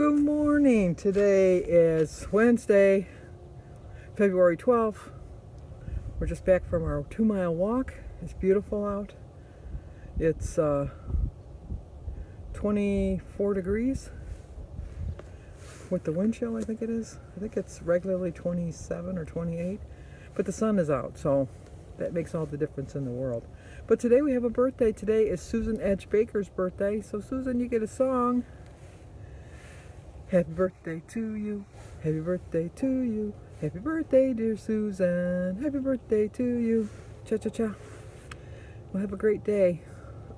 Good morning. Today is Wednesday, February 12th. We're just back from our 2-mile walk. It's beautiful out. It's 24 degrees with the wind chill, I think it is. I think it's regularly 27 or 28, but the sun is out, so that makes all the difference in the world. But today we have a birthday. Today is Susan Edge Baker's birthday. So Susan, you get a song. Happy birthday to you. Happy birthday to you. Happy birthday, dear Susan. Happy birthday to you. Cha-cha-cha. We'll have a great day.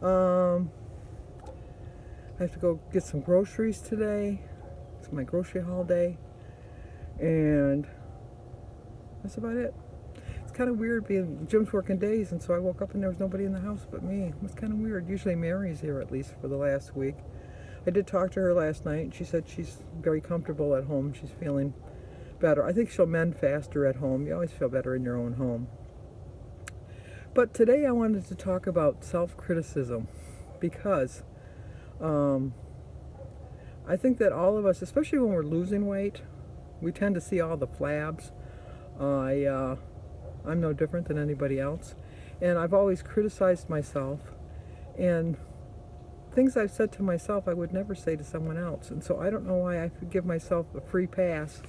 I have to go get some groceries today. It's my grocery haul day. And that's about it. It's kind of weird being Jim's working days, and so I woke up and there was nobody in the house but me. It was kind of weird. Usually Mary's here, at least for the last week. I did talk to her last night. She said she's very comfortable at home. She's feeling better. I think she'll mend faster at home. You always feel better in your own home. But today I wanted to talk about self-criticism because I think that all of us, especially when we're losing weight, we tend to see all the flabs. I'm no different than anybody else. And I've always criticized myself. And things I've said to myself I would never say to someone else. And so I don't know why I could give myself a free pass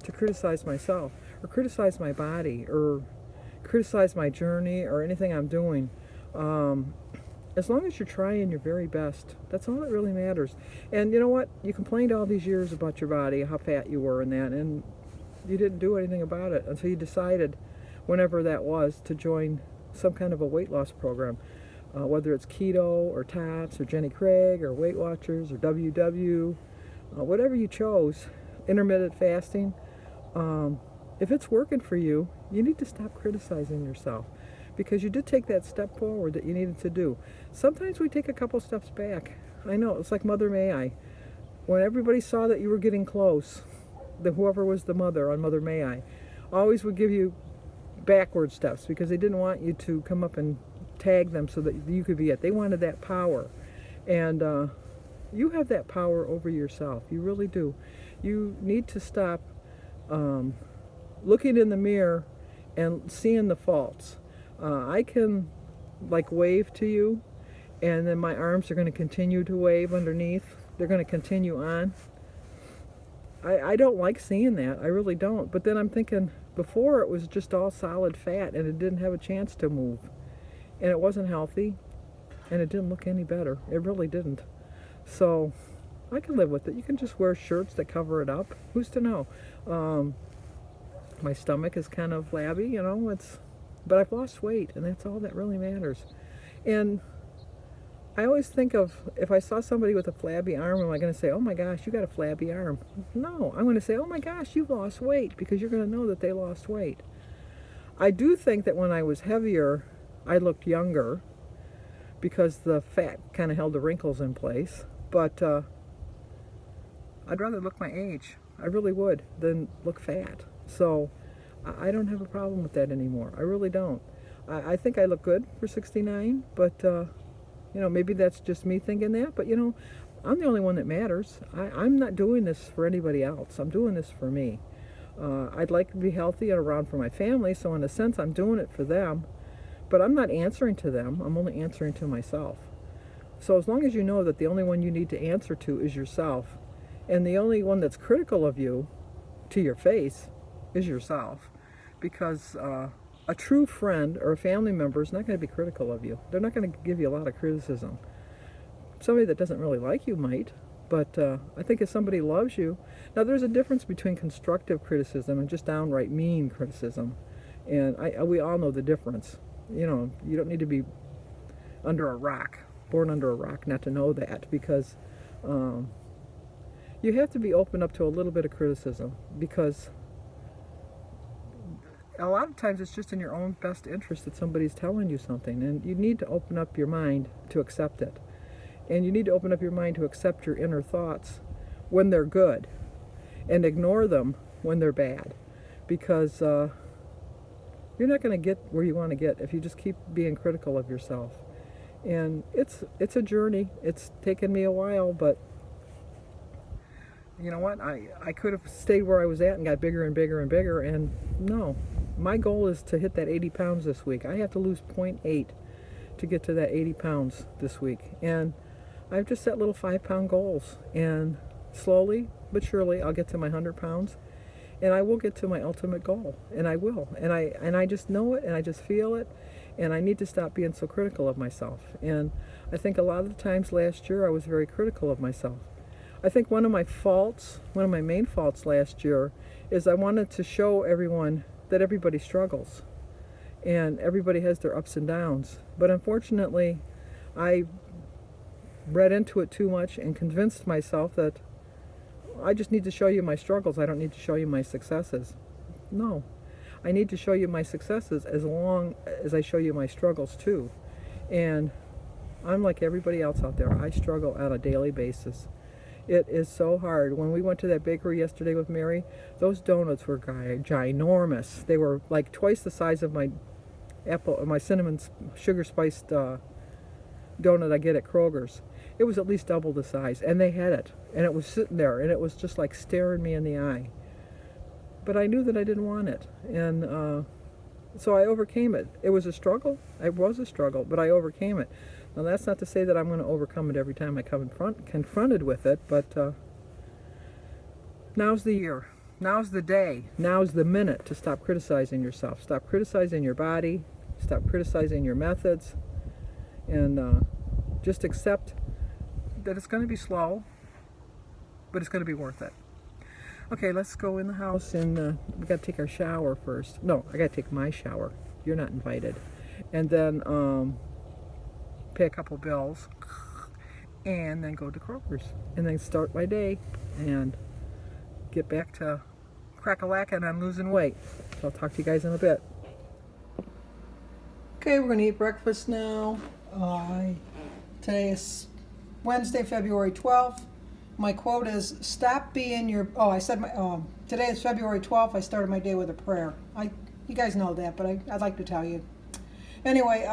to criticize myself or criticize my body or criticize my journey or anything I'm doing. As long as you're trying your very best, that's all that really matters. And you know what? You complained all these years about your body, how fat you were and that, and you didn't do anything about it until you decided, whenever that was, to join some kind of a weight loss program. Whether it's keto or TOPS or Jenny Craig or Weight Watchers or WW, whatever you chose, intermittent fasting, if it's working for you, you need to stop criticizing yourself because you did take that step forward that you needed to do. Sometimes we take a couple steps back. I know, it's like Mother May I. When everybody saw that you were getting close, whoever was the mother on Mother May I, always would give you backward steps because they didn't want you to come up and tag them so that you could be it. They wanted that power. And you have that power over yourself. You really do. You need to stop looking in the mirror and seeing the faults. I can like wave to you and then my arms are going to continue to wave underneath. They're going to continue on. I don't like seeing that. I really don't. But then I'm thinking, before it was just all solid fat and it didn't have a chance to move. And it wasn't healthy, and it didn't look any better. It really didn't. So I can live with it. You can just wear shirts that cover it up. Who's to know? My stomach is kind of flabby, you know. But I've lost weight, and that's all that really matters. And I always think of, if I saw somebody with a flabby arm, am I going to say, oh my gosh, you got a flabby arm? No, I'm going to say, oh my gosh, you've lost weight, because you're going to know that they lost weight. I do think that when I was heavier, I looked younger because the fat kind of held the wrinkles in place, but I'd rather look my age. I really would, than look fat. So I don't have a problem with that anymore. I really don't. I think I look good for 69, but you know, maybe that's just me thinking that, but you know, I'm the only one that matters. I'm not doing this for anybody else. I'm doing this for me. I'd like to be healthy and around for my family, so in a sense I'm doing it for them. But I'm not answering to them. I'm only answering to myself. So as long as you know that the only one you need to answer to is yourself, and the only one that's critical of you to your face is yourself, because a true friend or a family member is not going to be critical of you. They're not going to give you a lot of criticism. Somebody that doesn't really like you might, but I think if somebody loves you... Now there's a difference between constructive criticism and just downright mean criticism. And we all know the difference. You know, you don't need to be under a rock, born under a rock, not to know that, because you have to be open up to a little bit of criticism, because a lot of times it's just in your own best interest that somebody's telling you something, and you need to open up your mind to accept it. And you need to open up your mind to accept your inner thoughts when they're good, and ignore them when they're bad, because you're not going to get where you want to get if you just keep being critical of yourself. And it's a journey. It's taken me a while, but you know what, I could have stayed where I was at and got bigger and bigger and bigger, and no. My goal is to hit that 80 pounds this week. I have to lose 0.8 to get to that 80 pounds this week. And I've just set little 5-pound goals. And slowly but surely I'll get to my 100 pounds. And I will get to my ultimate goal. And I will. And I just know it, and I just feel it. And I need to stop being so critical of myself. And I think a lot of the times last year I was very critical of myself. I think one of my main faults last year is I wanted to show everyone that everybody struggles and everybody has their ups and downs. But unfortunately, I read into it too much and convinced myself that I just need to show you my struggles. I don't need to show you my successes. No, I need to show you my successes as long as I show you my struggles too. And I'm like everybody else out there. I struggle on a daily basis. It is so hard. When we went to that bakery yesterday with Mary, those donuts were ginormous. They were like twice the size of my cinnamon sugar spiced donut I get at Kroger's. It was at least double the size, and they had it, and it was sitting there, and it was just like staring me in the eye. But I knew that I didn't want it, and so I overcame it. It was a struggle. It was a struggle, but I overcame it. Now, that's not to say that I'm going to overcome it every time I come confronted with it, but now's the year. Now's the day. Now's the minute to stop criticizing yourself. Stop criticizing your body. Stop criticizing your methods. And just accept that it's going to be slow, but it's going to be worth it. Okay, let's go in the house, and we got to take our shower first. No, I got to take my shower. You're not invited. And then pay a couple bills, and then go to Kroger's, and then start my day and get back to crack-a-lackin' on losing weight. So I'll talk to you guys in a bit. Okay, we're gonna eat breakfast now. Today is Wednesday, February 12th. My quote is, stop being your, today is February 12th. I started my day with a prayer. You guys know that, but I'd like to tell you. Anyway,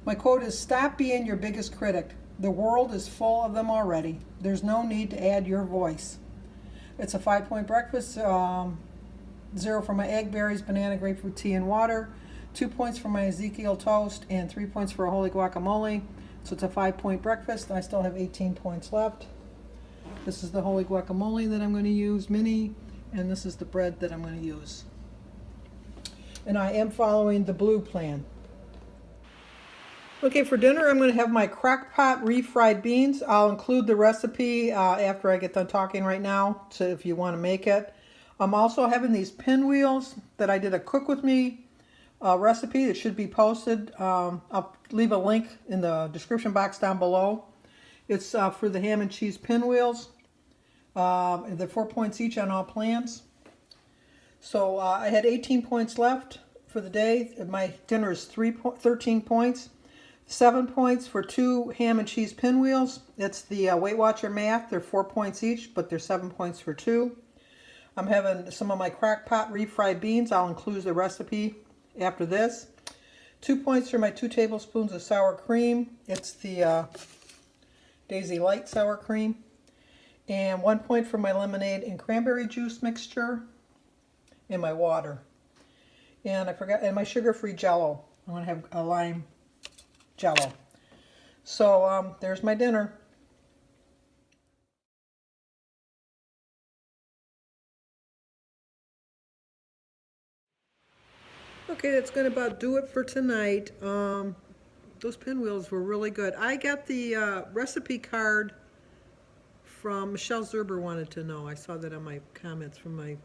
my quote is, stop being your biggest critic. The world is full of them already. There's no need to add your voice. It's a 5-point breakfast. 0 for my egg, berries, banana, grapefruit, tea, and water. 2 points for my Ezekiel toast, and 3 points for a holy guacamole. So it's a 5-point breakfast. I still have 18 points left. This is the holy guacamole that I'm going to use, mini, and this is the bread that I'm going to use. And I am following the blue plan. Okay, for dinner I'm going to have my crock pot refried beans. I'll include the recipe after I get done talking right now, so if you want to make it. I'm also having these pinwheels that I did a cook with me recipe that should be posted. I'll leave a link in the description box down below. It's for the ham and cheese pinwheels. They're 4 points each on all plans. So I had 18 points left for the day. My dinner is 13 points. 7 points for 2 ham and cheese pinwheels. It's the Weight Watcher math. They're 4 points each, but they're 7 points for 2. I'm having some of my crock pot refried beans. I'll include the recipe after this. 2 points for my 2 tablespoons of sour cream. It's the Daisy Light sour cream. And 1 point for my lemonade and cranberry juice mixture. And my water. And I forgot, and my sugar-free Jell-O. I'm going to have a lime Jell-O. So there's my dinner. Okay, that's going to about do it for tonight. Those pinwheels were really good. I got the recipe card from Michelle Zerber. Wanted to know. I saw that on my comments from my,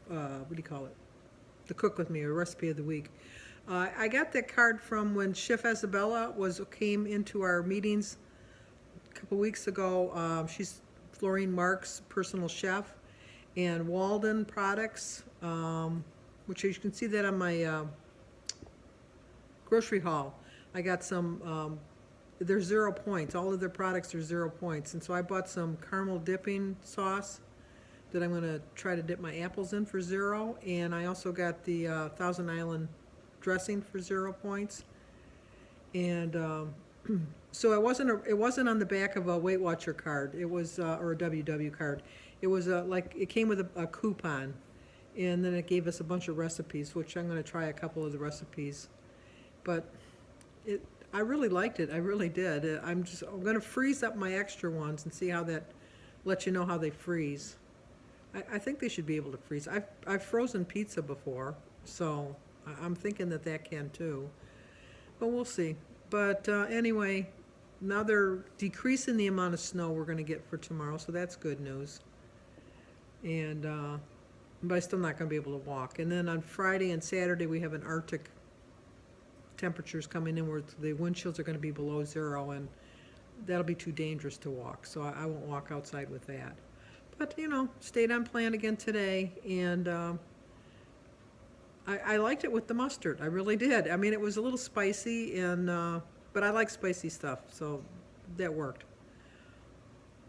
what do you call it? The Cook With Me, or Recipe of the Week. I got that card from when Chef Isabella came into our meetings a couple weeks ago. She's Florine Marks' personal chef, and Walden Products, which you can see that on my grocery haul. I got some, they're 0 points. All of their products are 0 points. And so I bought some caramel dipping sauce that I'm going to try to dip my apples in for 0. And I also got the Thousand Island dressing for 0 points. And So it wasn't on the back of a Weight Watcher card. It was or a WW card. It was like it came with a coupon, and then it gave us a bunch of recipes, which I'm going to try a couple of the recipes. But I really liked it. I really did. I'm going to freeze up my extra ones and see how that lets you know how they freeze. I think they should be able to freeze. I've frozen pizza before, so I'm thinking that that can too. But we'll see. But anyway, now they're decreasing the amount of snow we're going to get for tomorrow, so that's good news. And but I'm still not going to be able to walk. And then on Friday and Saturday we have an Arctic temperatures coming in where the wind chills are going to be below zero, and that'll be too dangerous to walk. So I won't walk outside with that. But you know, stayed on plan again today, and I liked it with the mustard. I really did. I mean, it was a little spicy, and but I like spicy stuff, so that worked.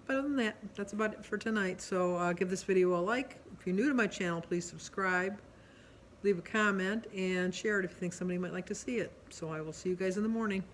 But other than that, that's about it for tonight. So give this video a like. If you're new to my channel, please subscribe, leave a comment, and share it if you think somebody might like to see it. So I will see you guys in the morning.